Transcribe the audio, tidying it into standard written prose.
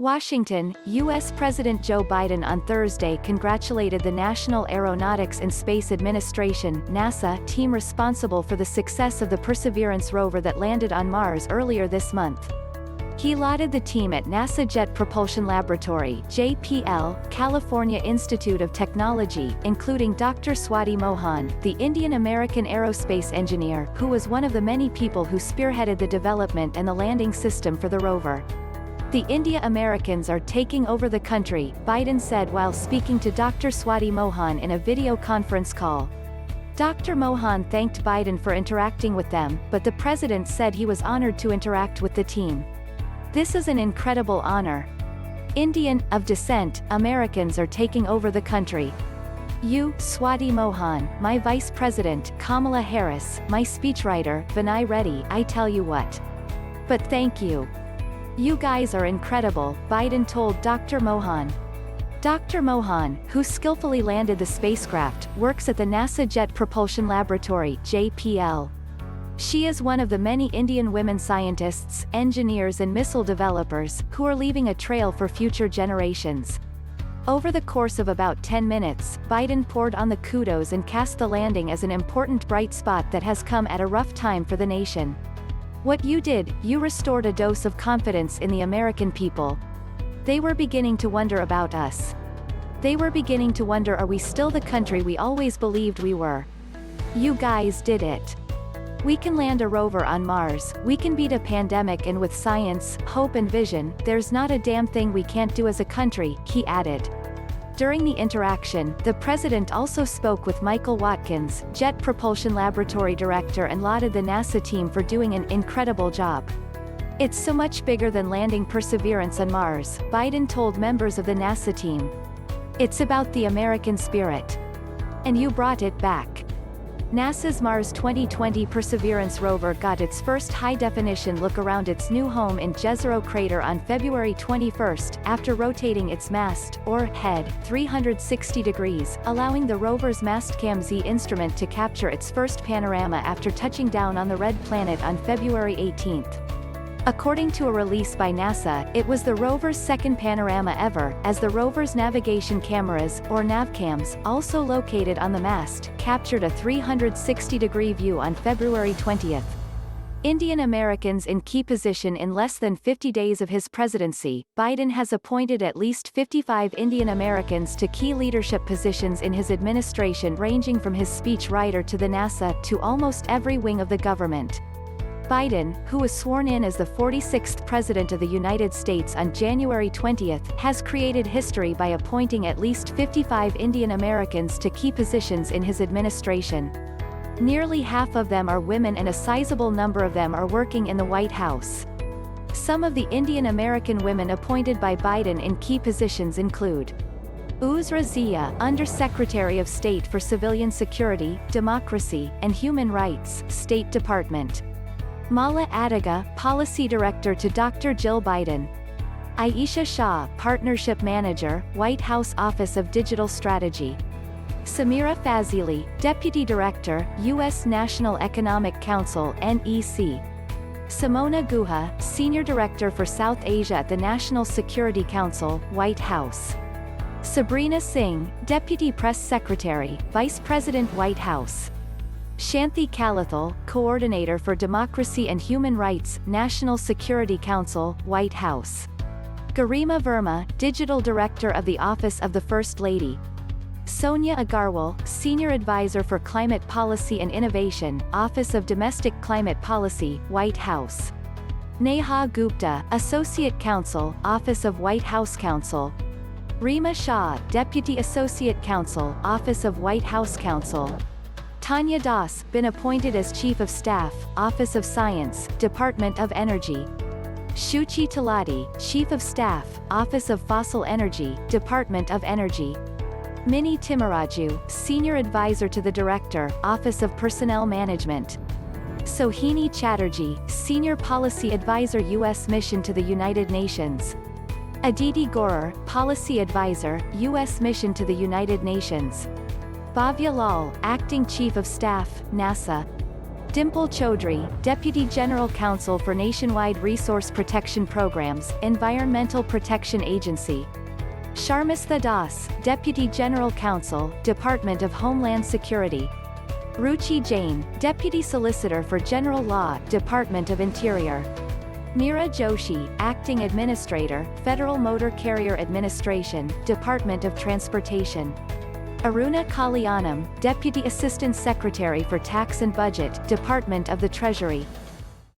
Washington, U.S. President Joe Biden on Thursday congratulated the National Aeronautics and Space Administration (NASA) team responsible for the success of the Perseverance rover that landed on Mars earlier this month. He lauded the team at NASA Jet Propulsion Laboratory (JPL), California Institute of Technology, including Dr. Swati Mohan, the Indian-American aerospace engineer, who was one of the many people who spearheaded the development and the landing system for the rover. "The India Americans are taking over the country," Biden said while speaking to Dr. Swati Mohan in a video conference call. Dr. Mohan thanked Biden for interacting with them, but the president said he was honored to interact with the team. "This is an incredible honor. Indian, of descent, Americans are taking over the country. You, Swati Mohan, my vice president, Kamala Harris, my speechwriter, Vinay Reddy, I tell you what. But thank you. You guys are incredible," Biden told Dr. Mohan. Dr. Mohan, who skillfully landed the spacecraft, works at the NASA Jet Propulsion Laboratory (JPL). She is one of the many Indian women scientists, engineers and missile developers, who are leaving a trail for future generations. Over the course of about 10 minutes, Biden poured on the kudos and cast the landing as an important bright spot that has come at a rough time for the nation. "What you did, you restored a dose of confidence in the American people. They were beginning to wonder about us. They were beginning to wonder, are we still the country we always believed we were? You guys did it. We can land a rover on Mars, we can beat a pandemic, and with science, hope and vision, there's not a damn thing we can't do as a country," he added. During the interaction, the president also spoke with Michael Watkins, Jet Propulsion Laboratory director, and lauded the NASA team for doing an incredible job. "It's so much bigger than landing Perseverance on Mars," Biden told members of the NASA team. "It's about the American spirit. And you brought it back." NASA's Mars 2020 Perseverance rover got its first high-definition look around its new home in Jezero Crater on February 21, after rotating its mast, or head, 360 degrees, allowing the rover's Mastcam-Z instrument to capture its first panorama after touching down on the red planet on February 18. According to a release by NASA, it was the rover's second panorama ever, as the rover's navigation cameras, or navcams, also located on the mast, captured a 360-degree view on February 20. Indian Americans in key position. In less than 50 days of his presidency, Biden has appointed at least 55 Indian Americans to key leadership positions in his administration, ranging from his speechwriter to the NASA to almost every wing of the government. Biden, who was sworn in as the 46th President of the United States on January 20, has created history by appointing at least 55 Indian Americans to key positions in his administration. Nearly half of them are women, and a sizable number of them are working in the White House. Some of the Indian American women appointed by Biden in key positions include Uzra Zia, Under-Secretary of State for Civilian Security, Democracy, and Human Rights, State Department. Mala Adiga, Policy Director to Dr. Jill Biden. Aisha Shah, Partnership Manager, White House Office of Digital Strategy. Samira Fazili, Deputy Director, U.S. National Economic Council (NEC). Simona Guha, Senior Director for South Asia at the National Security Council, White House. Sabrina Singh, Deputy Press Secretary, Vice President, White House. Shanthi Kalathal, Coordinator for Democracy and Human Rights, National Security Council, White House. Garima Verma, Digital Director of the Office of the First Lady. Sonia Agarwal, Senior Advisor for Climate Policy and Innovation, Office of Domestic Climate Policy, White House. Neha Gupta, Associate Counsel, Office of White House Counsel. Reema Shah, Deputy Associate Counsel, Office of White House Counsel. Tanya Das, been appointed as Chief of Staff, Office of Science, Department of Energy. Shuchi Talati, Chief of Staff, Office of Fossil Energy, Department of Energy. Mini Timaraju, Senior Advisor to the Director, Office of Personnel Management. Sohini Chatterjee, Senior Policy Advisor, U.S. Mission to the United Nations. Aditi Gorer, Policy Advisor, U.S. Mission to the United Nations. Bhavya Lal, Acting Chief of Staff, NASA. Dimple Chaudhry, Deputy General Counsel for Nationwide Resource Protection Programs, Environmental Protection Agency. Sharmistha Das, Deputy General Counsel, Department of Homeland Security. Ruchi Jain, Deputy Solicitor for General Law, Department of Interior. Meera Joshi, Acting Administrator, Federal Motor Carrier Administration, Department of Transportation. Aruna Kalyanam, Deputy Assistant Secretary for Tax and Budget, Department of the Treasury.